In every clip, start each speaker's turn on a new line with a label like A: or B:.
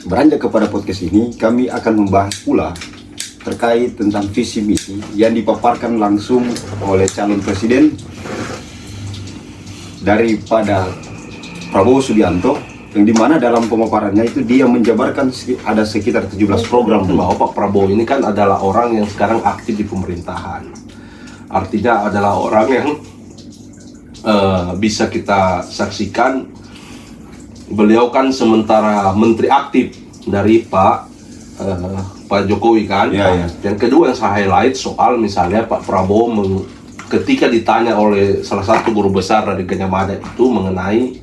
A: Beranjak kepada podcast ini, kami akan membahas pula terkait tentang visi misi yang dipaparkan langsung oleh calon presiden daripada Prabowo Subianto, yang dimana dalam pemaparannya itu dia menjabarkan ada sekitar 17 program.
B: Bahwa Pak Prabowo ini kan adalah orang yang sekarang aktif di pemerintahan, artinya adalah orang yang bisa kita saksikan beliau kan sementara menteri aktif dari Pak Jokowi kan. Yang kedua yang saya highlight soal misalnya Pak Prabowo ketika ditanya oleh salah satu guru besar dari Gajah itu mengenai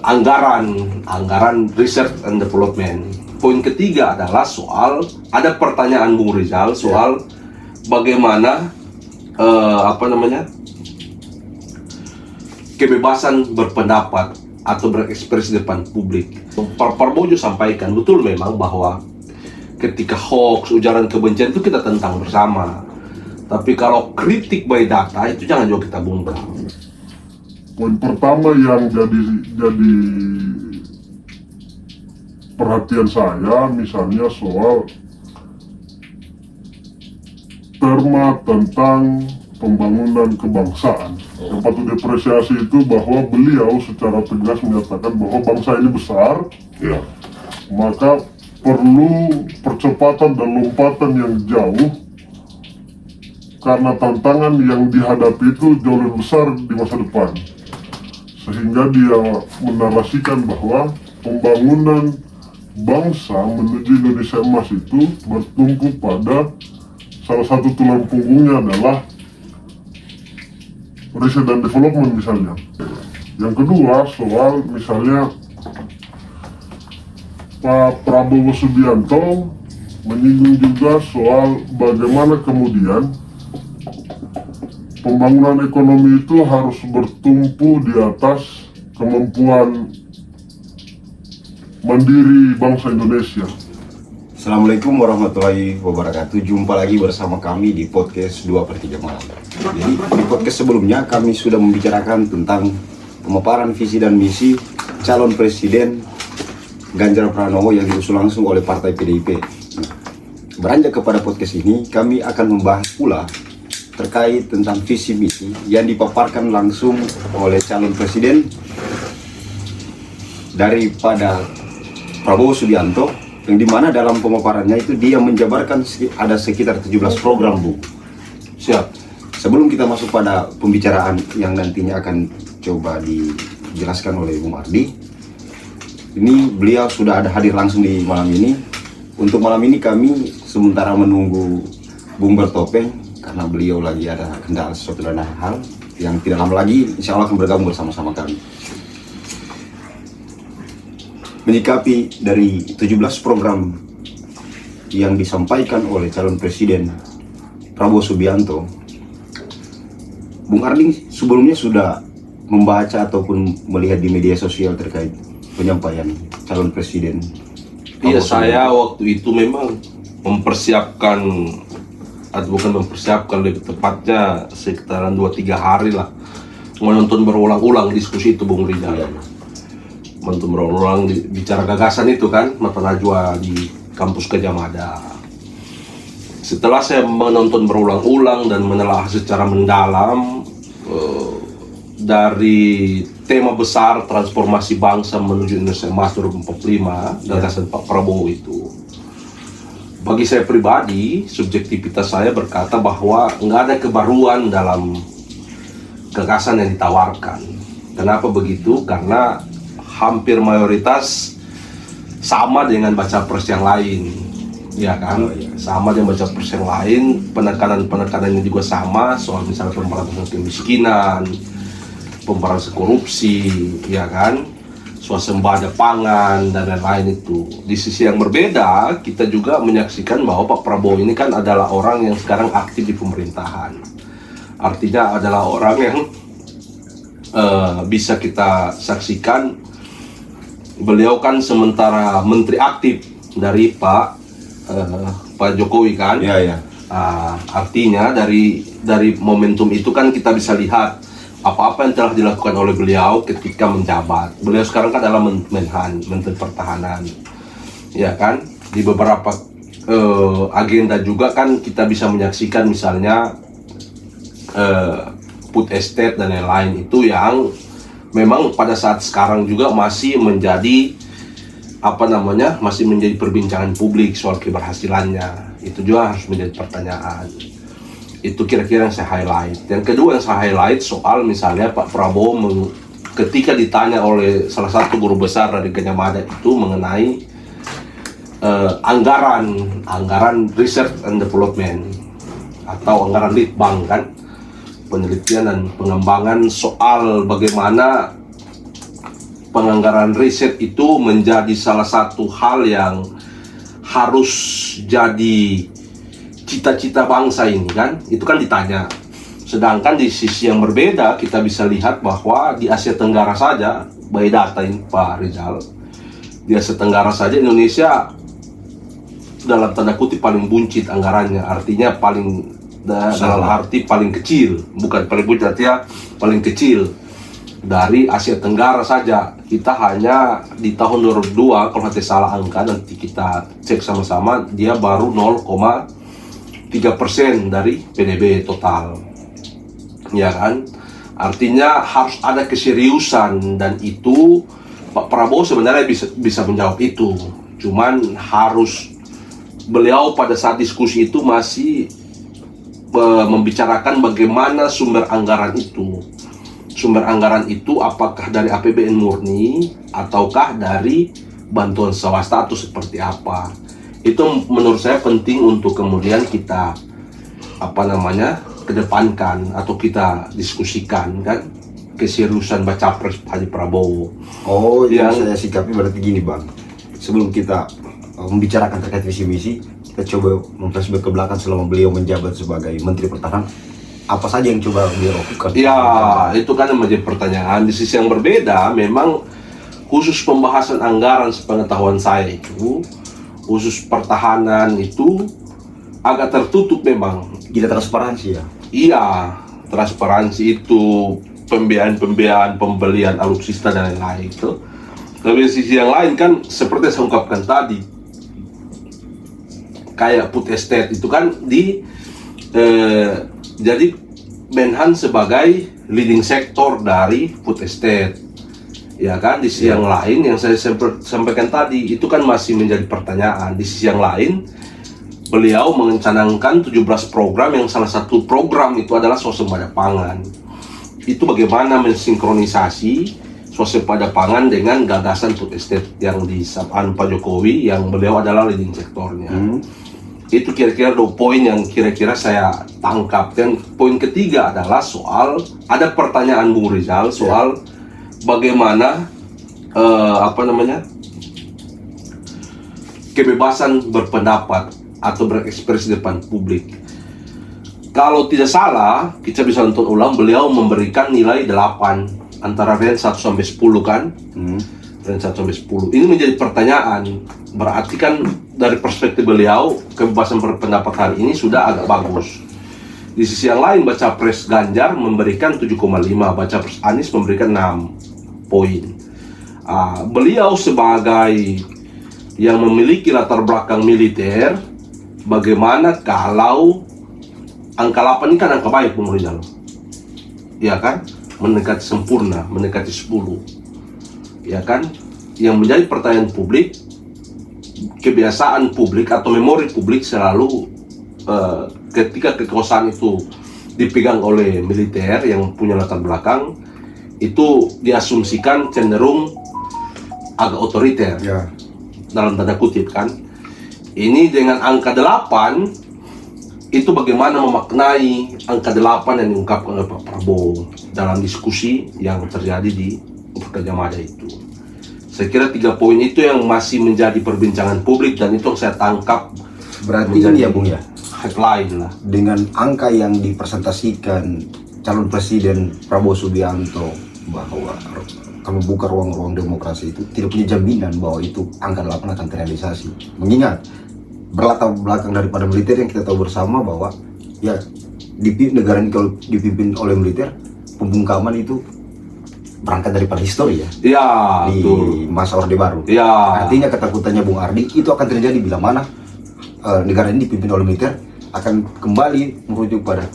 B: anggaran research and development. Poin ketiga adalah soal ada pertanyaan Bung Rizal soal bagaimana kebebasan berpendapat atau berekspresi di depan publik. Pak Prabowo juga sampaikan betul memang bahwa ketika hoax, ujaran kebencian itu kita tentang bersama. Tapi kalau kritik by data itu jangan juga kita bungkam.
C: Poin pertama yang jadi perhatian saya misalnya soal terma tentang pembangunan kebangsaan. Yang patut diapresiasi itu bahwa beliau secara tegas menyatakan bahwa bangsa ini besar, maka perlu percepatan dan lompatan yang jauh karena tantangan yang dihadapi itu jauh lebih besar di masa depan. Sehingga dia menarasikan bahwa pembangunan bangsa menuju Indonesia emas itu bertumpu pada salah satu tulang punggungnya adalah research dan development misalnya. Yang kedua soal misalnya Pak Prabowo Subianto menyinggung juga soal bagaimana kemudian pembangunan ekonomi itu harus bertumpu di atas kemampuan mandiri bangsa Indonesia.
A: Assalamualaikum warahmatullahi wabarakatuh. Jumpa lagi bersama kami di podcast 2/3 malam. Jadi di podcast sebelumnya kami sudah membicarakan tentang pemaparan visi dan misi calon presiden Ganjar Pranowo yang diusung langsung oleh partai PDIP. Beranjak kepada podcast ini, kami akan membahas pula terkait tentang visi misi yang dipaparkan langsung oleh calon presiden daripada Prabowo Subianto, yang dimana dalam pemaparannya itu dia menjabarkan ada sekitar 17 program, Bu.
B: Siap.
A: Sebelum kita masuk pada pembicaraan yang nantinya akan coba dijelaskan oleh Bung Ardi, ini beliau sudah ada hadir langsung di malam ini. Untuk malam ini kami sementara menunggu Bung Bertopeng karena beliau lagi ada kendala sesuatu dan hal yang tidak lama lagi insya Allah akan bergabung bersama-sama kami. Menyikapi dari 17 program yang disampaikan oleh calon presiden Prabowo Subianto, Bung Ardi sebelumnya sudah membaca ataupun melihat di media sosial terkait penyampaian calon presiden.
B: Iya, saya waktu itu memang mempersiapkan, atau bukan mempersiapkan, lebih tepatnya sekitaran 2-3 hari lah menonton berulang-ulang diskusi itu Bung Rizal. Menonton berulang bicara gagasan itu kan, mata najwa di kampus Gajah Mada. Setelah saya menonton berulang-ulang dan menelaah secara mendalam dari tema besar transformasi bangsa menuju Indonesia Emas 2045, gagasan Pak Prabowo itu, bagi saya pribadi, subjektivitas saya berkata bahwa nggak ada kebaruan dalam gagasan yang ditawarkan. Kenapa begitu? Karena hampir mayoritas sama dengan baca pres yang lain, ya kan? Sama dengan baca pres yang lain, penekanan-penekanannya juga sama, soal misalnya pemberantasan kemiskinan, pemberantasan korupsi, ya kan? Swasembada pangan dan lain-lain itu. Di sisi yang berbeda, kita juga menyaksikan bahwa Pak Prabowo ini kan adalah orang yang sekarang aktif di pemerintahan. Artinya adalah orang yang bisa kita saksikan beliau kan sementara menteri aktif dari Pak Jokowi kan.
A: Ya.
B: Artinya dari momentum itu kan kita bisa lihat apa-apa yang telah dilakukan oleh beliau ketika menjabat. Beliau sekarang kan adalah Menhan, Menteri Pertahanan, ya kan. Di beberapa agenda juga kan kita bisa menyaksikan misalnya food estate dan lain-lain itu yang memang pada saat sekarang juga masih menjadi masih menjadi perbincangan publik soal keberhasilannya. Itu juga harus menjadi pertanyaan. Itu kira-kira yang saya highlight. Yang kedua yang saya highlight soal misalnya Pak Prabowo ketika ditanya oleh salah satu guru besar dari Gajah Mada itu mengenai anggaran research and development atau anggaran litbang kan, penelitian dan pengembangan soal bagaimana penganggaran riset itu menjadi salah satu hal yang harus jadi cita-cita bangsa ini kan, itu kan ditanya. Sedangkan di sisi yang berbeda kita bisa lihat bahwa di Asia Tenggara saja, by data ini Pak Rizal, di Asia Tenggara saja Indonesia dalam tanda kutip paling buncit anggarannya, artinya paling dalam arti paling kecil, bukan paling buncit, artinya paling kecil dari Asia Tenggara saja. Kita hanya di tahun 2002 kalau tidak salah angka, nanti kita cek sama-sama, dia baru 0,3% dari PDB total, ya kan? Artinya harus ada keseriusan, dan itu Pak Prabowo sebenarnya bisa menjawab itu. Cuman harus beliau pada saat diskusi itu masih membicarakan bagaimana sumber anggaran itu. Sumber anggaran itu apakah dari APBN murni ataukah dari bantuan swasta atau seperti apa. Itu menurut saya penting untuk kemudian kita kedepankan atau kita diskusikan kan, keseriusan baca pres Haji Prabowo.
A: Oh, yang saya sikapi berarti gini Bang. Sebelum kita membicarakan terkait visi misi, kita coba memflashback ke belakang selama beliau menjabat sebagai Menteri Pertahanan. Apa saja yang coba beliau lakukan?
B: Ya, itu kan menjadi pertanyaan. Di sisi yang berbeda, memang khusus pembahasan anggaran sepengetahuan saya itu, khusus pertahanan itu agak tertutup memang.
A: Tidak transparansi ya?
B: Iya, transparansi itu, pembiayaan, pembelian alutsista dan lain-lain itu. Tapi di sisi yang lain kan, seperti yang saya ungkapkan tadi, kayak food estate itu kan jadi Menhan sebagai leading sektor dari food estate, ya kan. Di sisi yang lain yang saya sampaikan tadi itu kan masih menjadi pertanyaan. Di sisi yang lain beliau mencanangkan 17 program, yang salah satu program itu adalah swasembada pangan. Itu bagaimana mensinkronisasi swasembada pangan dengan gagasan food estate yang disapaan Pak Jokowi, yang beliau adalah leading sektornya. Itu kira-kira 2 poin yang kira-kira saya tangkap. Dan poin ketiga adalah soal, ada pertanyaan Bung Rizal soal bagaimana kebebasan berpendapat atau berekspresi di depan publik. Kalau tidak salah, kita bisa nonton ulang, beliau memberikan nilai 8 antara range 1 sampai 10 kan. Range 1 sampai 10. Ini menjadi pertanyaan. Berarti kan dari perspektif beliau, kebebasan berpendapat hari ini sudah agak bagus. Di sisi yang lain, baca pres Ganjar memberikan 7,5, baca pres Anies memberikan 6 poin. Beliau sebagai yang memiliki latar belakang militer, bagaimana kalau angka 8 ini kan angka baik, Bung Rizal, ya kan? Mendekati sempurna, mendekati 10, ya kan? Yang menjadi pertanyaan publik, kebiasaan publik atau memori publik selalu ketika kekuasaan itu dipegang oleh militer yang punya latar belakang, itu diasumsikan cenderung agak otoriter, dalam tanda kutip kan. Ini dengan angka 8, itu bagaimana memaknai angka 8 yang diungkapkan oleh Pak Prabowo dalam diskusi yang terjadi di Gajah Mada itu. Saya kira 3 poin itu yang masih menjadi perbincangan publik, dan itu yang saya tangkap.
A: Berarti ini ya Bung ya,
B: headline lah.
A: dengan angka yang dipresentasikan calon presiden Prabowo Subianto bahwa kalau buka ruang-ruang demokrasi itu tidak punya jaminan bahwa itu angka 8 akan terrealisasi. Mengingat berlatar belakang daripada militer yang kita tahu bersama bahwa ya negara ini kalau dipimpin oleh militer pembungkaman itu berangkat daripada histori ya.
B: Iya,
A: Di
B: betul.
A: masa Orde Baru.
B: Iya.
A: Artinya ketakutannya Bung Ardi itu akan terjadi bila mana negara ini dipimpin oleh militer akan kembali merujuk pada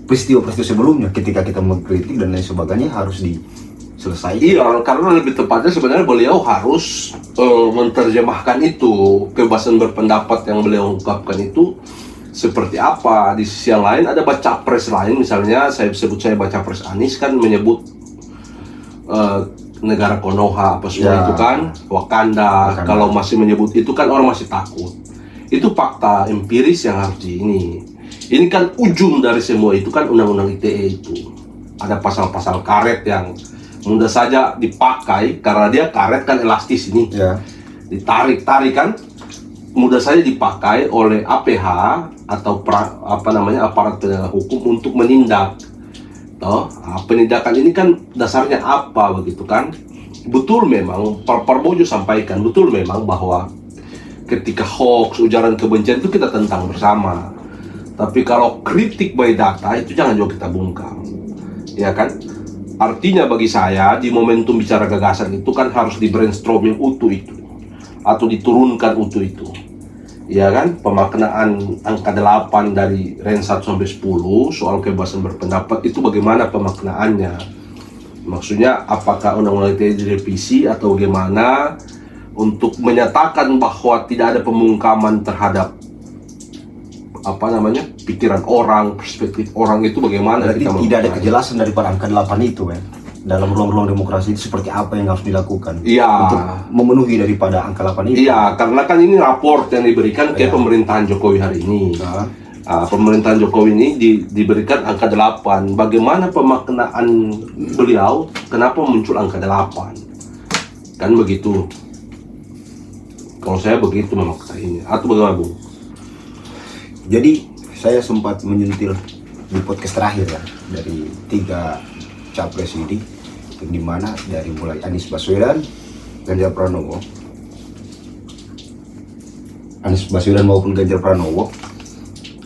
A: peristiwa-peristiwa sebelumnya ketika kita mengkritik dan lain sebagainya harus diselesaikan.
B: Iya, karena lebih tepatnya sebenarnya beliau harus menerjemahkan itu, kebebasan berpendapat yang beliau ungkapkan itu seperti apa. Di sisi yang lain ada baca pres lain, misalnya saya baca pres Anies kan menyebut negara Konoha apa semua
A: Ya.
B: itu kan Wakanda. Kalau masih menyebut itu kan orang masih takut. Itu fakta empiris yang harus ini kan ujung dari semua itu kan undang-undang ITE itu. Ada pasal-pasal karet yang mudah saja dipakai karena dia karet kan elastis ini.
A: Ya.
B: Ditarik-tarik kan mudah saja dipakai oleh APH atau aparat penegak hukum untuk menindak. Toh, penindakan ini kan dasarnya apa begitu kan? Betul memang Prabowo sampaikan betul memang bahwa ketika hoax, ujaran kebencian itu kita tentang bersama. Tapi kalau kritik by data itu jangan juga kita bungkam. Ya kan? Artinya bagi saya di momentum bicara gagasan itu kan harus di brainstorming utuh itu atau diturunkan utuh itu. Ya kan? Pemaknaan angka 8 dari range 1 sampai 10 soal kebebasan berpendapat itu bagaimana pemaknaannya? Maksudnya apakah undang-undang ITE direvisi atau bagaimana untuk menyatakan bahwa tidak ada pemungkaman terhadap pikiran orang, perspektif orang itu bagaimana
A: Berarti
B: kita
A: tidak ada
B: melakukan?
A: kejelasan daripada angka 8 itu kan. Dalam ruang-ruang demokrasi itu seperti apa yang harus dilakukan
B: Iya.
A: untuk memenuhi daripada angka 8 itu.
B: Iya, karena kan ini raport yang diberikan ke
A: Iya.
B: pemerintahan Jokowi hari ini.
A: Nah,
B: Pemerintahan Jokowi ini diberikan angka 8. Bagaimana pemaknaan beliau? Kenapa muncul angka 8? Kan begitu. Kalau saya begitu memaknainya. Atau bagaimana, Bung?
A: jadi saya sempat menyentil di podcast terakhir ya dari 3 capres ini, di mana dari mulai Anies Baswedan, Ganjar Pranowo, Anies Baswedan maupun Ganjar Pranowo,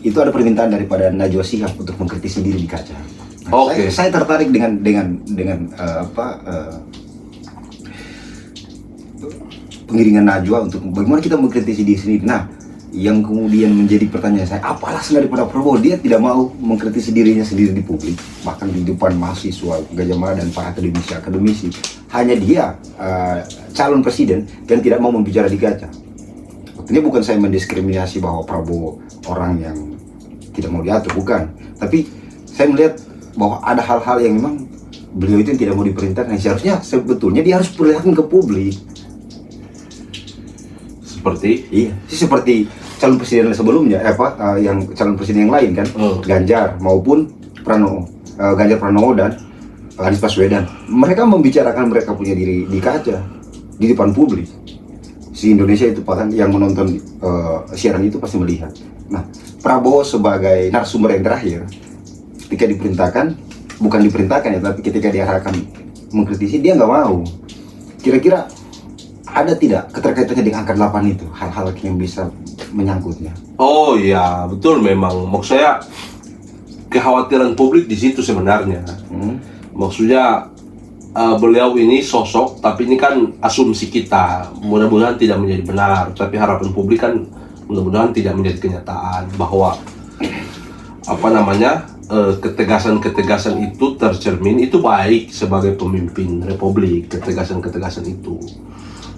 A: itu ada permintaan daripada Najwa Shihab untuk mengkritisi diri di kaca. Nah,
B: Oke.
A: saya tertarik dengan pengiringan Najwa untuk bagaimana kita mengkritisi diri sendiri. Nah, yang kemudian menjadi pertanyaan saya, apa alasan daripada Prabowo dia tidak mau mengkritisi dirinya sendiri di publik, bahkan di depan mahasiswa Gajah Mada dan para akademisi. Hanya dia calon presiden dan tidak mau membicara di kaca. Ini bukan saya mendiskriminasi bahwa Prabowo orang yang tidak mau diatur, bukan. Tapi saya melihat bahwa ada hal-hal yang memang beliau itu yang tidak mau diperintahkan. Nah, seharusnya sebetulnya dia harus perlihatkan ke publik. Seperti calon presiden sebelumnya, yang calon presiden yang lain kan, Ganjar maupun Ganjar Pranowo dan Anies Baswedan. Mereka membicarakan mereka punya diri di kaca, di depan publik. Si Indonesia itu bahkan yang menonton siaran itu pasti melihat. Nah, Prabowo sebagai narasumber yang terakhir, ketika diperintahkan, bukan diperintahkan ya, tapi ketika diarahkan mengkritisi, dia nggak mau. Kira-kira ada tidak keterkaitannya dengan angka 8 itu, hal-hal yang bisa menyangkutnya?
B: Oh iya, betul memang. Maksud saya kekhawatiran publik di situ sebenarnya. Maksudnya beliau ini sosok, tapi ini kan asumsi kita. Mudah-mudahan tidak menjadi benar, tapi harapan publik kan mudah-mudahan tidak menjadi kenyataan bahwa ketegasan-ketegasan itu tercermin, itu baik sebagai pemimpin republik, ketegasan-ketegasan itu.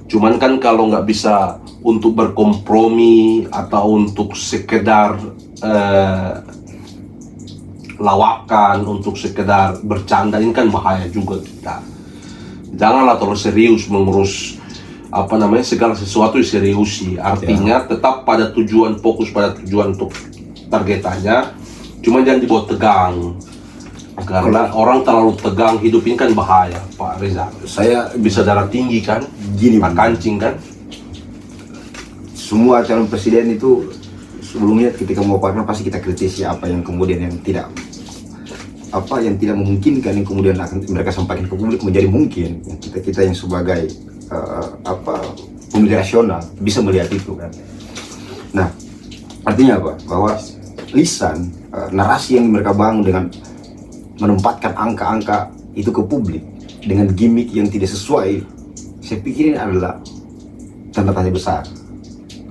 B: Cuman kan kalau nggak bisa untuk berkompromi atau untuk sekedar lawakan, untuk sekedar bercanda, ini kan bahaya juga kita. Janganlah terlalu serius mengurus segala sesuatu serius sih. Artinya tetap pada tujuan, fokus pada tujuan untuk targetannya. Cuma jangan dibawa tegang. Karena orang terlalu tegang hidup ini kan bahaya, Pak Reza.
A: Saya
B: Bisa darah tinggi kan,
A: gini,
B: tak kancing kan.
A: semua calon presiden itu sebelumnya ketika memaparkan pasti kita kritisi apa yang kemudian yang tidak memungkinkan yang kemudian akan mereka sampaikan ke publik menjadi mungkin. Kita yang sebagai pemilih rasional bisa melihat itu kan. Nah, artinya apa? Bahwa lisan narasi yang mereka bangun dengan menempatkan angka-angka itu ke publik dengan gimmick yang tidak sesuai, saya pikir ini adalah tanda tanya besar.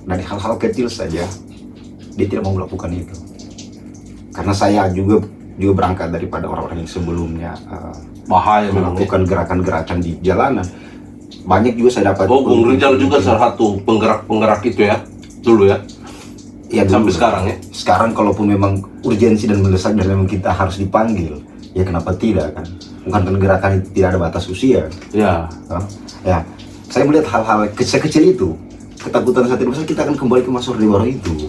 A: Dari hal-hal kecil saja dia tidak mau melakukan itu. Karena saya juga berangkat daripada orang-orang yang sebelumnya
B: Bahaya memang.
A: melakukan gerakan-gerakan di jalanan. Banyak juga saya dapat.
B: Oh, Bung Rizal juga salah satu penggerak itu ya, dulu ya.
A: Ya,
B: Sampai
A: dulu.
B: sekarang ya.
A: Sekarang kalaupun memang urgensi dan mendesak dan memang kita harus dipanggil, ya kenapa tidak kan? Bukan gerakan itu tidak ada batas usia.
B: Ya.
A: Ya, saya melihat hal-hal kecil-kecil itu, ketakutan saat ini kita akan kembali ke masa orde baru itu.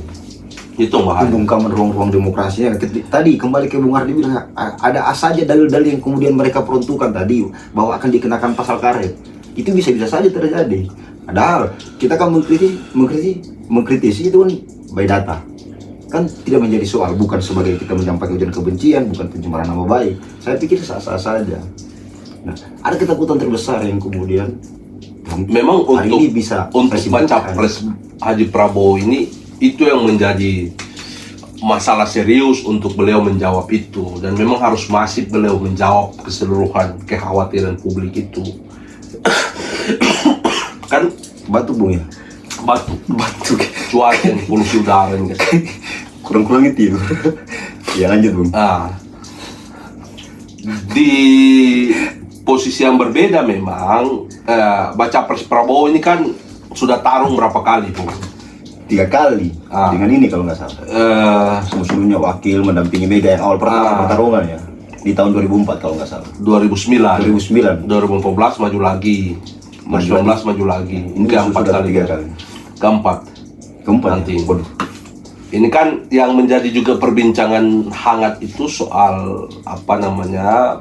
B: Itu bahaya.
A: Pembungkaman ruang-ruang demokrasinya. Tadi kembali ke Bung Ardi bilang ada saja dalil-dalil yang kemudian mereka peruntukkan tadi bahwa akan dikenakan pasal karet. Itu bisa saja terjadi. Padahal kita kan mengkritisi itu kan by data. Kan tidak menjadi soal, bukan sebagai kita menyampaikan ujaran kebencian, bukan pencemaran nama baik. Saya pikir sah-sah saja. Nah, ada ketakutan terbesar yang kemudian
B: Memang
A: hari
B: untuk
A: ini bisa
B: baca pres Haji Prabowo ini itu yang menjadi masalah serius untuk beliau menjawab itu, dan memang harus masif beliau menjawab keseluruhan kekhawatiran publik itu. Kan
A: batu Bung ya.
B: batu cuaca yang polusi udara ini guys.
A: Kurang-kurang itu. Ya lanjut Bung.
B: Di posisi yang berbeda memang baca pres Prabowo ini kan sudah tarung berapa kali Bung?
A: 3 kali dengan ini kalau nggak salah. Sebelumnya wakil mendampingi Mega yang awal pertarungan ya di tahun 2004 kalau nggak salah.
B: 2009 2014 maju lagi, 2019 maju lagi. Ini keempat kali.
A: 3 kali.
B: Keempat nanti.
A: Ya. Waduh.
B: Ini kan yang menjadi juga perbincangan hangat itu soal apa namanya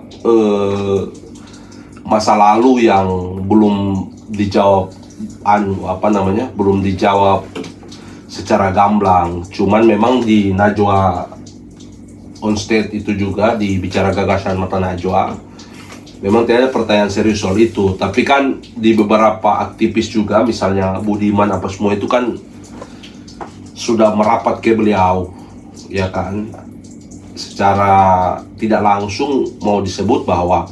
B: masa lalu yang belum dijawab belum dijawab secara gamblang. Cuman memang di Najwa on state itu juga di bicara gagasan mata Najwa memang tidak ada pertanyaan serius soal itu. Tapi kan di beberapa aktivis juga, misalnya Budiman apa semua itu kan sudah merapat ke beliau, ya kan, secara tidak langsung mau disebut bahwa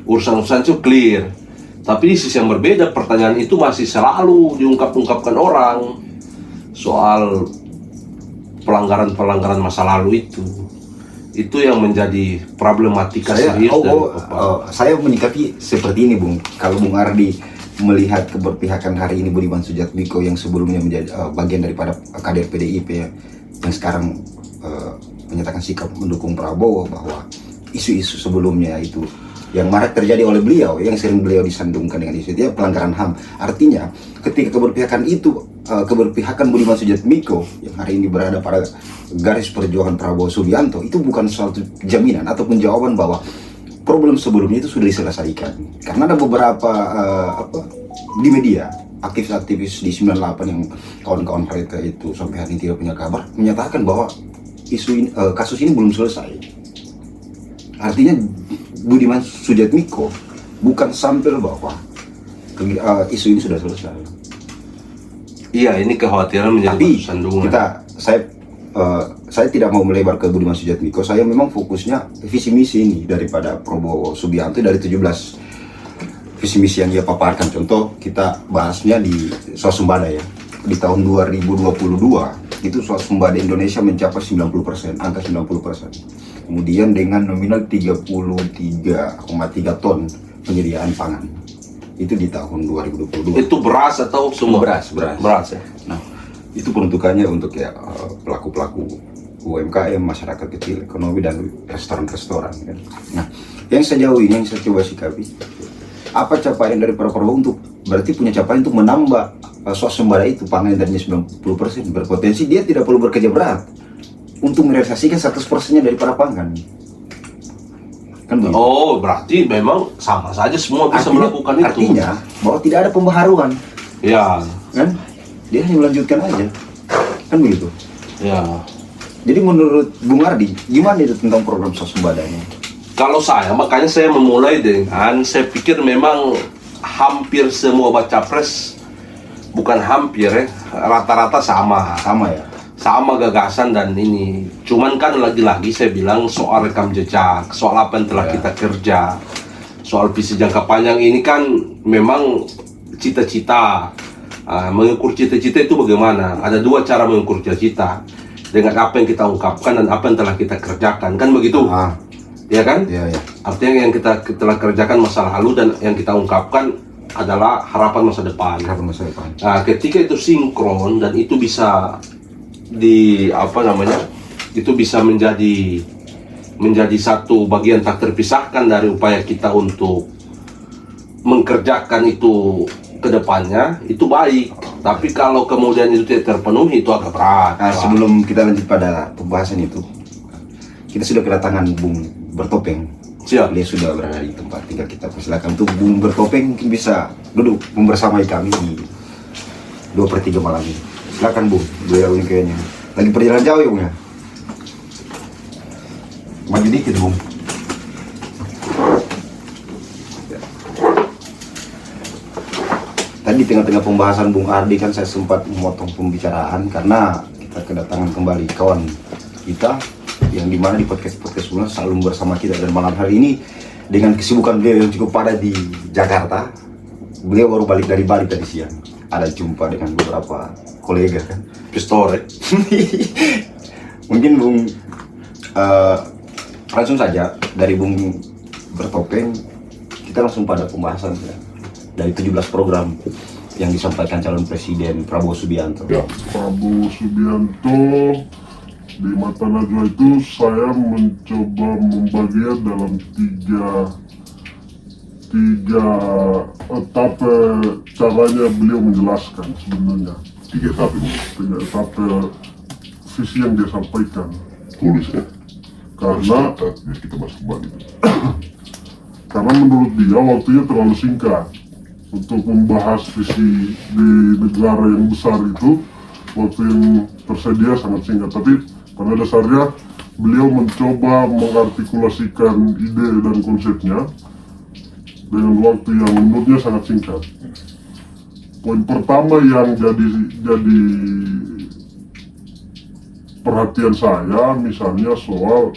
B: urusan-urusan itu clear. Tapi di sisi yang berbeda, pertanyaan itu masih selalu diungkap-ungkapkan orang soal pelanggaran-pelanggaran masa lalu itu. Itu yang menjadi problematika serius.
A: Saya menyikapi seperti ini Bung. Kalau Bung Ardi melihat keberpihakan hari ini Budiman Sujatmiko yang sebelumnya menjadi bagian daripada kader PDIP ya, yang sekarang menyatakan sikap mendukung Prabowo, bahwa isu-isu sebelumnya itu yang marak terjadi oleh beliau, yang sering beliau disandungkan dengan isu dia pelanggaran HAM. Artinya ketika keberpihakan itu, keberpihakan Budiman Sujatmiko yang hari ini berada pada garis perjuangan Prabowo Subianto, itu bukan suatu jaminan ataupun jawaban bahwa problem sebelumnya itu sudah diselesaikan. Karena ada beberapa di media, aktivis-aktivis di 98 yang kawan-kawan mereka itu sampai hari ini tidak punya kabar, menyatakan bahwa isu ini, kasus ini belum selesai. Artinya Budiman Sujatmiko bukan sampel bahwa isu ini sudah selesai.
B: Iya, ini kekhawatiran menjadi
A: Tapi
B: sandungan.
A: saya tidak mau melebar ke Budiman Sujatmiko. Saya memang fokusnya visi misi ini daripada Prabowo Subianto dari 17 visi misi yang dia paparkan. Contoh kita bahasnya di swasembada ya. Di tahun 2022 itu swasembada Indonesia mencapai 90%, angka 90%. Kemudian dengan nominal 33,3 ton penyediaan pangan. Itu di tahun 2022.
B: Itu beras atau semua?
A: Beras
B: ya.
A: Nah, itu peruntukannya untuk ya pelaku-pelaku UMKM, masyarakat kecil, ekonomi, dan restoran-restoran kan. Nah, yang sejauh ini yang saya coba sikapi, apa capaian dari para Prabowo untuk berarti punya capaian untuk menambah swasembada itu pangan tadinya 90%, berpotensi dia tidak perlu bekerja berat untuk merealisasikan 100%-nya dari para pangan. Kan begitu?
B: Oh, berarti memang sama saja semua bisa melakukan itu.
A: Artinya bahwa tidak ada pembaharuan.
B: Ya.
A: Kan? Dia hanya melanjutkan aja. Kan begitu?
B: Ya.
A: Jadi menurut Bung Ardi, gimana itu tentang program swasembadanya?
B: Kalau makanya saya memulai dengan, saya pikir memang hampir semua baca pres, bukan hampir ya, rata-rata sama.
A: Sama ya?
B: sama gagasan dan ini. Cuman kan lagi-lagi saya bilang soal rekam jejak, soal apa yang telah kita kerja, soal visi jangka panjang ini kan memang cita-cita. Mengukur cita-cita itu bagaimana? Ada dua cara mengukur cita-cita, dengan apa yang kita ungkapkan dan apa yang telah kita kerjakan, kan begitu? Ya kan?
A: Ya.
B: Artinya yang kita telah kerjakan masa lalu dan yang kita ungkapkan adalah harapan masa depan.
A: Harapan masa depan.
B: Nah, ketika itu sinkron dan itu bisa itu bisa menjadi satu bagian tak terpisahkan dari upaya kita untuk mengerjakan itu ke depannya, itu baik. Tapi kalau kemudian itu tidak terpenuhi, itu agak berat.
A: Nah, sebelum kita lanjut pada pembahasan itu, kita sudah kedatangan Bung Bertopeng.
B: Siap.
A: Dia sudah berada di tempat tinggal kita. Silakan untuk Bung Bertopeng mungkin bisa duduk membersamai kami di 2/3 malam ini. Silakan Bung, beliau ini kayaknya lagi perjalanan jauh ya Bung ya. Maju dikit Bung. Tadi di tengah-tengah pembahasan Bung Ardi kan saya sempat memotong pembicaraan karena kita kedatangan kembali kawan kita yang dimana di podcast-podcast sebelumnya selalu bersama kita, dan malam hari ini dengan kesibukan beliau yang cukup padat di Jakarta, beliau baru balik dari Bali tadi siang. Ada jumpa dengan beberapa kolega kan,
B: Pistore.
A: Mungkin Bung langsung saja dari Bung Bertopeng kita langsung pada pembahasan ya. Dari 17 program yang disampaikan calon presiden Prabowo Subianto.
C: Ya, Prabowo Subianto di mata Najwa itu saya mencoba membaginya dalam tiga etape caranya beliau menjelaskan sebenarnya. Tiga etape visi yang dia sampaikan. Tulis ya. Karena kita bahas kembali. Karena menurut dia waktunya terlalu singkat untuk membahas visi di negara yang besar itu. Waktu yang tersedia sangat singkat, tapi pada dasarnya beliau mencoba mengartikulasikan ide dan konsepnya dengan waktu yang menurutnya sangat singkat. Poin pertama yang jadi perhatian saya misalnya soal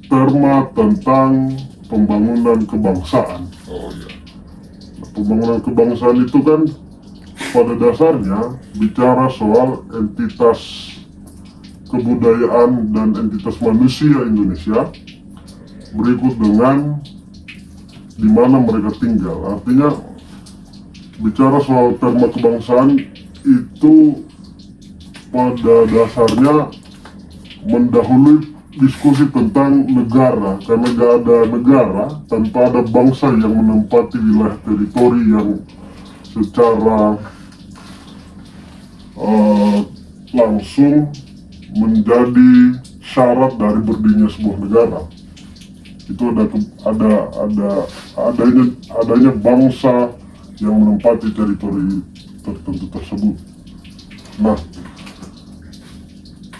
C: terma tentang pembangunan kebangsaan. Pembangunan kebangsaan itu kan pada dasarnya bicara soal entitas kebudayaan dan entitas manusia Indonesia berikut dengan di mana mereka tinggal. Artinya bicara soal terma kebangsaan itu pada dasarnya mendahului diskusi tentang negara, karena gak ada negara tanpa ada bangsa yang menempati wilayah teritori yang secara langsung menjadi syarat dari berdirinya sebuah negara. Itu adanya bangsa yang menempati teritori tertentu tersebut. Nah,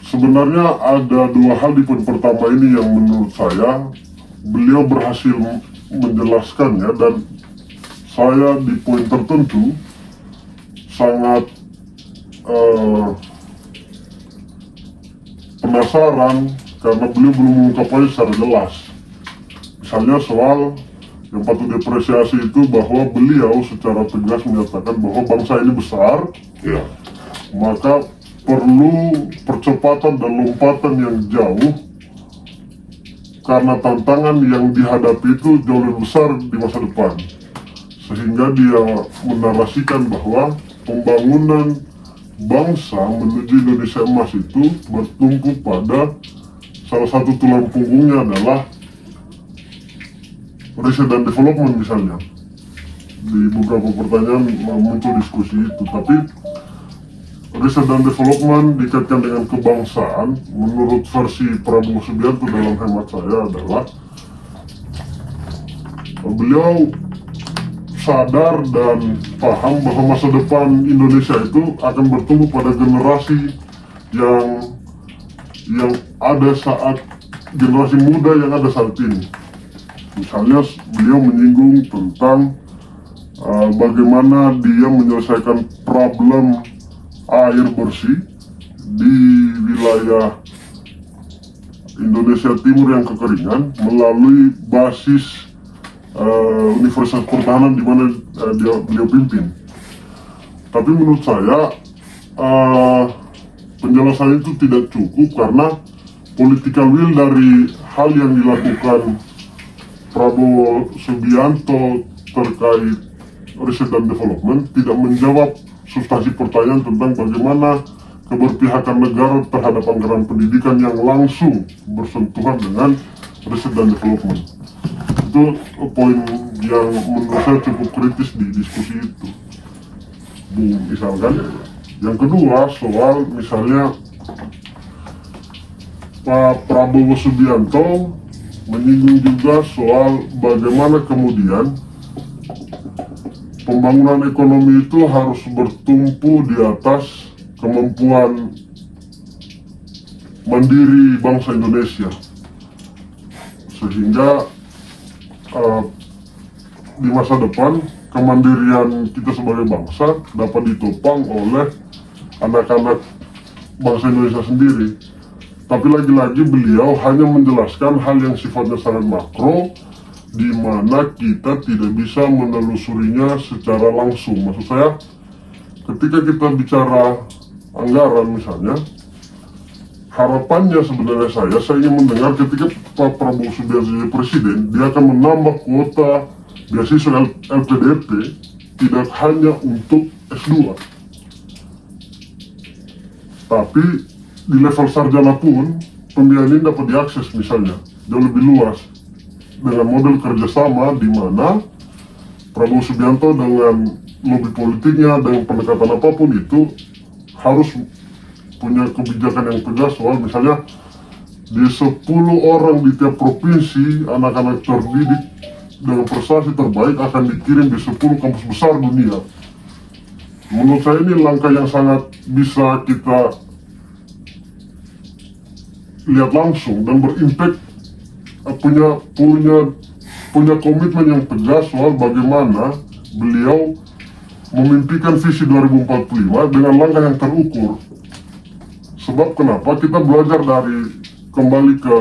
C: sebenarnya ada dua hal di poin pertama ini yang menurut saya beliau berhasil menjelaskannya, dan saya di poin tertentu sangat penasaran karena beliau belum mengungkapkannya secara jelas. Misalnya soal yang patut diapresiasi itu bahwa beliau secara tegas menyatakan bahwa bangsa ini besar, ya, maka perlu percepatan dan lompatan yang jauh karena tantangan yang dihadapi itu jauh lebih besar di masa depan. Sehingga dia menarasikan bahwa pembangunan bangsa menuju Indonesia emas itu bertumpu pada salah satu tulang punggungnya adalah riset dan development misalnya. Di beberapa pertanyaan muncul diskusi itu, tapi riset dan development dikaitkan dengan kebangsaan menurut versi Prabowo Subianto dalam hemat saya adalah beliau sadar dan paham bahwa masa depan Indonesia itu akan bertumbuh pada generasi yang ada saat generasi muda yang ada saat ini. Misalnya beliau menyinggung tentang bagaimana dia menyelesaikan problem air bersih di wilayah Indonesia Timur yang kekeringan melalui basis Universitas Pertahanan di mana beliau pimpin. Tapi menurut saya penjelasan itu tidak cukup karena political will dari hal yang dilakukan Prabowo Subianto terkait riset dan development tidak menjawab substansi pertanyaan tentang bagaimana keberpihakan negara terhadap anggaran pendidikan yang langsung bersentuhan dengan riset dan development. Itu poin yang menurut saya cukup kritis di diskusi itu. Misalkan yang kedua soal misalnya Pak Prabowo Subianto menyinggung juga soal bagaimana kemudian pembangunan ekonomi itu harus bertumpu di atas kemampuan mandiri bangsa Indonesia, sehingga di masa depan kemandirian kita sebagai bangsa dapat ditopang oleh anak-anak bangsa Indonesia sendiri. Tapi lagi-lagi beliau hanya menjelaskan hal yang sifatnya sangat makro, di mana kita tidak bisa menelusurinya secara langsung. Maksud saya, ketika kita bicara anggaran misalnya, harapannya sebenarnya saya ingin mendengar ketika Pak Prabowo Subianto jadi presiden, dia akan menambah kuota beasiswa LPDP tidak hanya untuk S2, tapi di level sarjana pun pembiayaan ini dapat diakses misalnya jauh lebih luas dengan model kerjasama di mana Prabowo Subianto dengan lobby politiknya dan pendekatan apapun itu harus punya kebijakan yang tegas soal misalnya di 10 orang di tiap provinsi anak-anak terdidik dengan prestasi terbaik akan dikirim di 10 kampus besar dunia. Menurut saya ini langkah yang sangat bisa kita lihat langsung dan berimpact, punya komitmen yang tegas soal bagaimana beliau memimpikan visi 2045 dengan langkah yang terukur. Sebab kenapa kita belajar dari kembali ke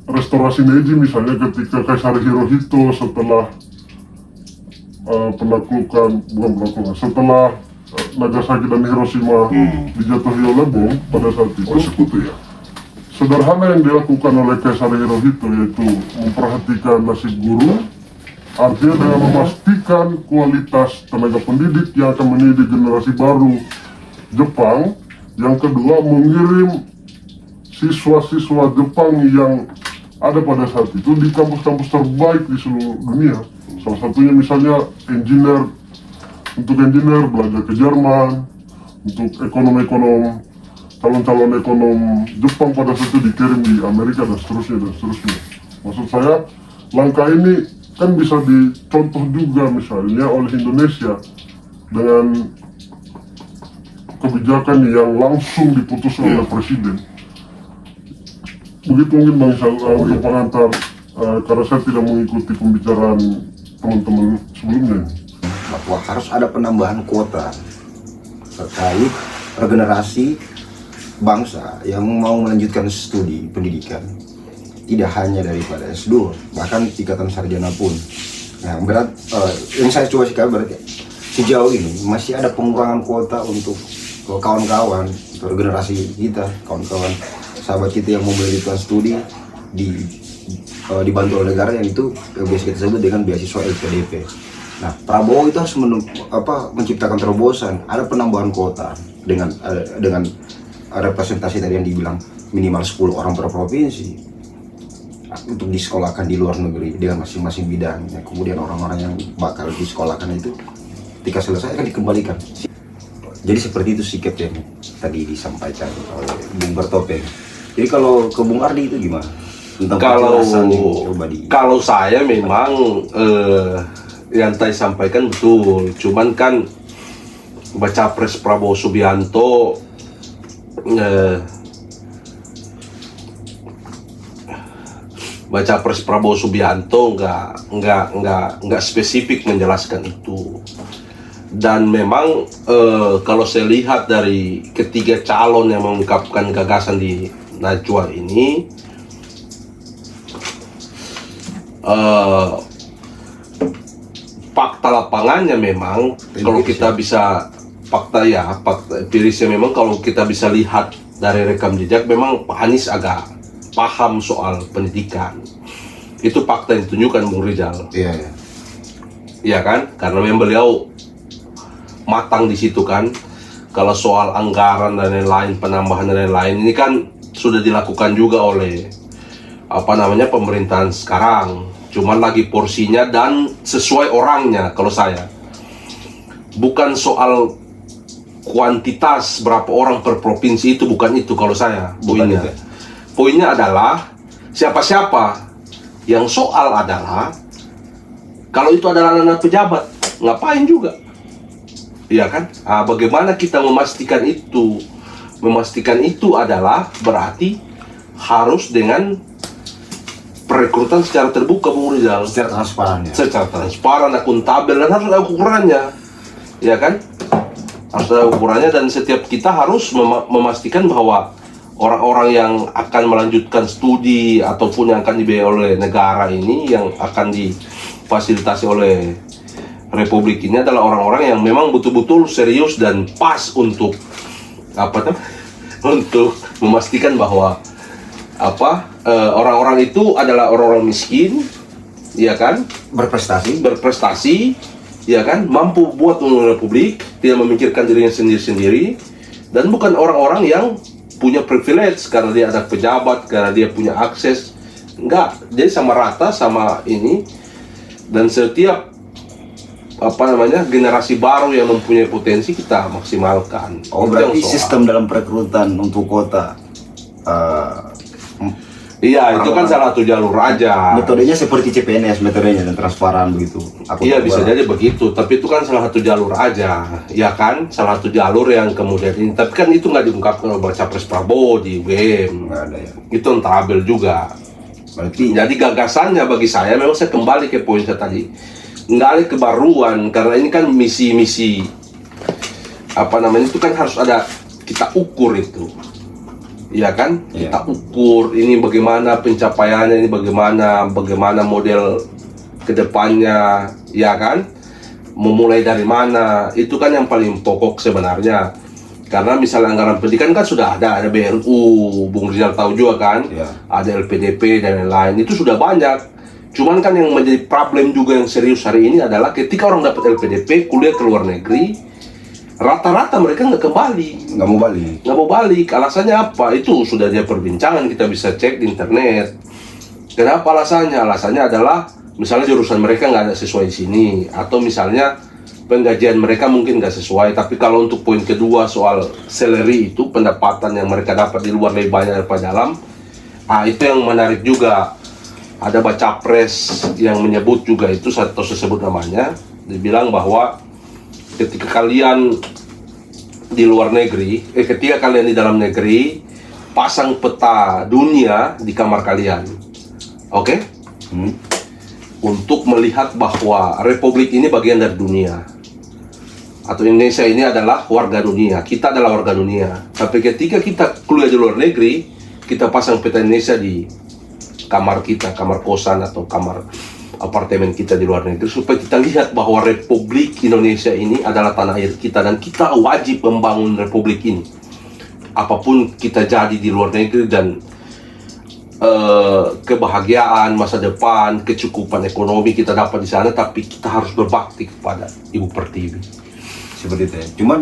C: restorasi Meiji misalnya ketika Kaisar Hirohito setelah setelah Nagasaki dan Hiroshima dijatuhi oleh bom pada saat itu, sederhana yang dilakukan oleh Kaisar Hirohito yaitu memperhatikan nasib guru, artinya dengan memastikan kualitas tenaga pendidik yang akan mendidik generasi baru Jepang. Yang kedua, mengirim siswa-siswa Jepang yang ada pada saat itu di kampus-kampus terbaik di seluruh dunia. Salah satunya misalnya untuk engineer belajar ke Jerman, untuk calon-calon ekonom Jepang pada saat itu dikirim di Amerika dan seterusnya. Maksud saya, langkah ini kan bisa dicontoh juga misalnya oleh Indonesia dengan kebijakan yang langsung diputuskan oleh Presiden. Begitu mungkin Bang Isal untuk pengantar, karena saya tidak mengikuti pembicaraan teman-teman sebelumnya.
A: Bahwa harus ada penambahan kuota terkait regenerasi bangsa yang mau melanjutkan studi pendidikan, tidak hanya daripada S2, bahkan tingkatan sarjana pun. Nah, yang saya coba sih berarti sejauh ini masih ada pengurangan kuota untuk kawan-kawan, untuk regenerasi kita, kawan-kawan sahabat kita yang mau melanjutkan studi dibantu oleh negara, yang itu yang biasa kita sebut dengan beasiswa LPDP. Nah, Prabowo itu harus menciptakan terobosan, ada penambahan kuota dengan representasi tadi yang dibilang minimal 10 orang per provinsi untuk disekolahkan di luar negeri dengan masing-masing bidangnya. Kemudian orang-orang yang bakal disekolahkan itu ketika selesai akan dikembalikan. Jadi seperti itu sikap yang tadi disampaikan oleh Bung Bertopeng. Jadi kalau ke Bung Ardi itu gimana? Tentang penjelasan yang coba
B: kalau saya memang yang tadi sampaikan betul, cuman kan baca pres Prabowo Subianto nggak spesifik menjelaskan itu. Dan memang kalau saya lihat dari ketiga calon yang mengungkapkan gagasan di Najwa ini, fakta lapangannya memang kalau kita bisa fakta empirisnya memang kalau kita bisa lihat dari rekam jejak, memang Pak Anies agak paham soal pendidikan. Itu fakta yang ditunjukkan Bung Rizal.
A: Iya.
B: Iya kan? Karena memang beliau matang di situ kan. Kalau soal anggaran dan lain-lain, penambahan dan lain-lain, ini kan sudah dilakukan juga oleh pemerintahan sekarang. Cuman lagi porsinya dan sesuai orangnya kalau saya. Bukan soal kuantitas berapa orang per provinsi, itu bukan itu kalau saya poinnya. Poinnya adalah siapa-siapa. Yang soal adalah kalau itu adalah anak pejabat, ngapain juga? Iya kan? Bagaimana kita memastikan itu? Memastikan itu adalah berarti harus dengan perekrutan secara terbuka, Bung Rizal.
A: Secara transparan ya.
B: Secara transparan, akuntabel, dan harus ada ukurannya. Ya kan? Harus ada ukurannya, dan setiap kita harus memastikan bahwa orang-orang yang akan melanjutkan studi ataupun yang akan dibiayai oleh negara ini, yang akan difasilitasi oleh Republik ini adalah orang-orang yang memang betul-betul serius dan pas untuk untuk memastikan bahwa orang-orang itu adalah orang-orang miskin, ya kan, berprestasi, ya kan, mampu buat untuk Republik, tidak memikirkan dirinya sendiri-sendiri, dan bukan orang-orang yang punya privilege karena dia ada pejabat, karena dia punya akses. Enggak, jadi sama rata sama ini. Dan setiap generasi baru yang mempunyai potensi kita maksimalkan.
A: Oh, berarti sistem dalam perekrutan untuk kota
B: iya, itu kan salah satu jalur aja.
A: Metodenya seperti CPNS, metodenya dan transparan begitu.
B: Iya, bisa jadi begitu, tapi itu kan salah satu jalur aja, ya kan? Salah satu jalur yang kemudian ini, tapi kan itu nggak diungkapkan oleh Capres Prabowo di UGM.
A: Nggak ada ya.
B: Itu tabel juga.
A: Berarti
B: Jadi gagasannya bagi saya, memang saya kembali ke poin saya tadi, nggak ada kebaruan, karena ini kan misi-misi itu kan harus ada, kita ukur itu. Iya kan?
A: Iya.
B: Kita ukur ini bagaimana pencapaiannya, ini bagaimana model kedepannya, ya kan? Memulai dari mana? Itu kan yang paling pokok sebenarnya. Karena misalnya anggaran pendidikan kan sudah ada BLU, Bung Rizal tahu juga kan?
A: Iya.
B: Ada LPDP dan lain-lain, itu sudah banyak. Cuman kan yang menjadi problem juga yang serius hari ini adalah ketika orang dapat LPDP, kuliah ke luar negeri, rata-rata mereka nggak mau balik. Alasannya apa? Itu sudah dia perbincangan, kita bisa cek di internet. Kenapa alasannya? Alasannya adalah misalnya jurusan mereka nggak ada sesuai sini, atau misalnya penggajian mereka mungkin nggak sesuai. Tapi kalau untuk poin kedua soal salary, itu pendapatan yang mereka dapat di luar lebih banyak daripada dalam, itu yang menarik juga. Ada baca pres yang menyebut juga itu, atau saya sebut namanya, dibilang bahwa ketika kalian di luar negeri, ketika kalian di dalam negeri, pasang peta dunia di kamar kalian, oke? Untuk melihat bahwa Republik ini bagian dari dunia, atau Indonesia ini adalah warga dunia, kita adalah warga dunia. Tapi ketika kita kuliah di luar negeri, kita pasang peta Indonesia di kamar kita, kamar kosan atau kamar apartemen kita di luar negeri, supaya kita lihat bahwa Republik Indonesia ini adalah tanah air kita, dan kita wajib membangun Republik ini. Apapun kita jadi di luar negeri, dan kebahagiaan masa depan, kecukupan ekonomi kita dapat di sana, tapi kita harus berbakti kepada Ibu Pertiwi.
A: seperti itu ya. Cuman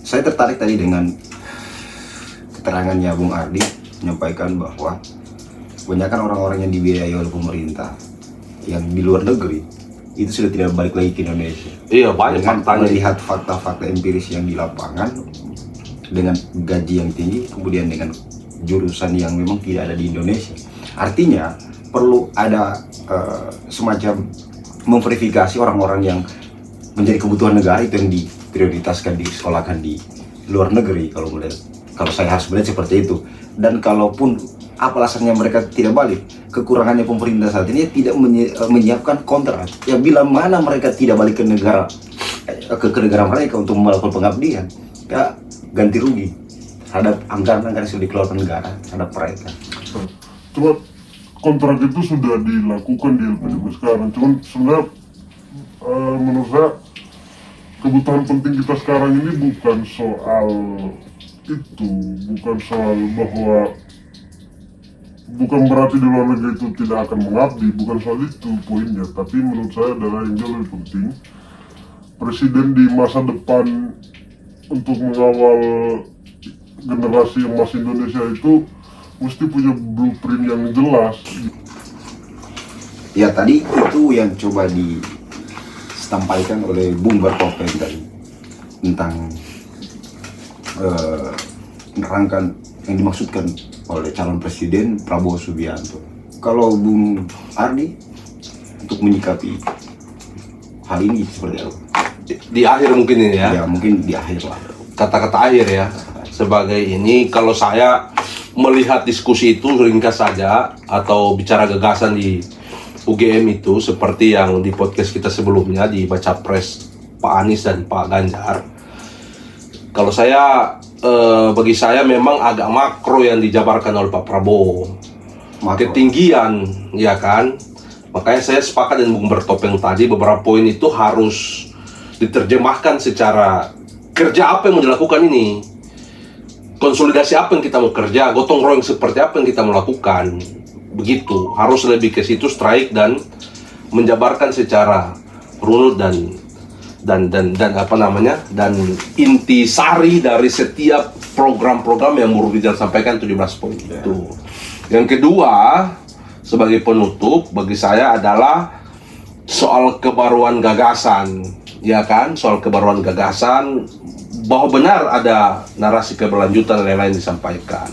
A: saya tertarik tadi dengan keterangannya Bung Ardi menyampaikan bahwa kebanyakan orang-orang yang dibiayai oleh pemerintah yang di luar negeri itu sudah tidak balik lagi ke Indonesia.
B: Iya, banyak
A: dengan
B: faktanya.
A: melihat fakta-fakta empiris yang di lapangan, dengan gaji yang tinggi, kemudian dengan jurusan yang memang tidak ada di Indonesia. Artinya perlu ada semacam memverifikasi orang-orang yang menjadi kebutuhan negara itu yang diprioritaskan disekolahkan di luar negeri. Kalau saya harus melihat seperti itu. Dan kalaupun apa alasannya mereka tidak balik, kekurangannya pemerintah saat ini tidak menyiapkan kontrak. Ya bila mana mereka tidak balik ke negara ke negara mereka untuk melakukan pengabdian, ya ganti rugi terhadap anggaran-anggaran yang sudah dikeluarkan negara terhadap mereka.
C: Cuma kontrak itu sudah dilakukan di LPDP sekarang. Cuman sebenarnya menurut saya kebutuhan penting kita sekarang ini bukan soal itu, bukan soal bahwa bukan berarti di luar negeri itu tidak akan mengabdi, bukan soal itu poinnya. Tapi menurut saya adalah yang jauh lebih penting, presiden di masa depan untuk mengawal generasi emas Indonesia itu mesti punya blueprint yang jelas.
A: Ya tadi itu yang coba disampaikan oleh Bung Bertopeng tadi tentang menerangkan yang dimaksudkan oleh calon presiden Prabowo Subianto. Kalau Bung Ardi untuk menyikapi hal ini seperti apa?
B: Di akhir mungkin ini ya.
A: Ya mungkin di akhir lah.
B: Kata-kata akhir ya. Sebagai ini, kalau saya melihat diskusi itu ringkas saja atau bicara gagasan di UGM itu seperti yang di podcast kita sebelumnya di Baca Pres Pak Anies dan Pak Ganjar. Kalau saya bagi saya memang agak makro yang dijabarkan oleh Pak Prabowo. Ketinggian, ya kan? Makanya saya sepakat dengan Bung Bertopeng tadi, beberapa poin itu harus diterjemahkan secara kerja apa yang mau dilakukan ini. Konsolidasi apa yang kita mau kerja, gotong royong seperti apa yang kita mau lakukan. Begitu, harus lebih ke situ strike dan menjabarkan secara runut dan apa namanya, dan intisari dari setiap program-program yang Bung Rizal sampaikan 17 poin itu. Yang kedua, sebagai penutup bagi saya adalah soal kebaruan gagasan, ya kan? Soal kebaruan gagasan, bahwa benar ada narasi keberlanjutan dan lain-lain disampaikan.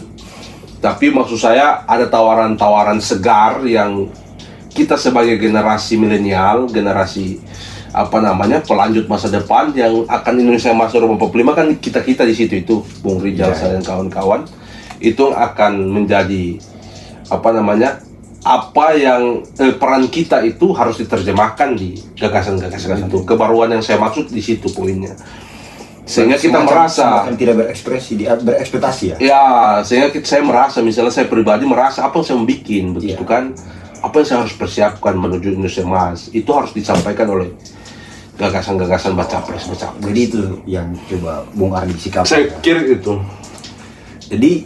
B: Tapi maksud saya ada tawaran-tawaran segar yang kita sebagai generasi milenial, generasi apa namanya, pelanjut masa depan yang akan Indonesia Emas 2045 kan kita di situ itu, Bung Rizal dan kawan-kawan, itu akan menjadi apa namanya, apa yang peran kita itu harus diterjemahkan di gagasan-gagasan itu. Kebaruan yang saya maksud di situ poinnya. Sehingga kita merasa
A: tidak berekspresi, berekspektasi ya.
B: Ya, sehingga saya merasa, misalnya saya pribadi merasa apa yang saya bikin begitu kan, apa yang saya harus persiapkan menuju Indonesia Emas itu harus disampaikan oleh gagasan-gagasan baca pres.
A: Jadi itu yang coba Bung Ardi sikapi.
B: Saya kira itu.
A: Jadi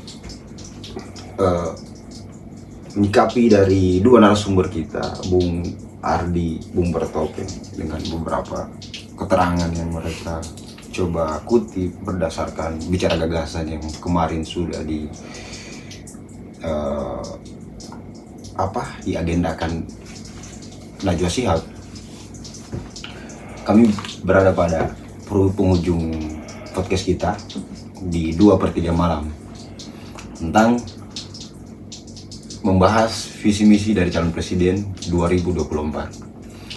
A: menyikapi dari dua narasumber kita, Bung Ardi, Bung Bertopeng, dengan beberapa keterangan yang mereka coba kutip berdasarkan bicara gagasan yang kemarin sudah diagendakan Najwa Shihab. Kami berada pada penghujung podcast kita di 2/3 malam tentang membahas visi misi dari calon presiden 2024.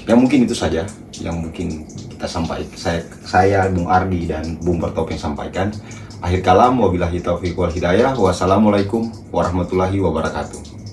A: Ya mungkin itu saja yang mungkin kita sampaikan, saya Bung Ardi dan Bung Bertopeng sampaikan. Akhir kalam, wabillahi taufiq wal hidayah. Wassalamualaikum warahmatullahi wabarakatuh.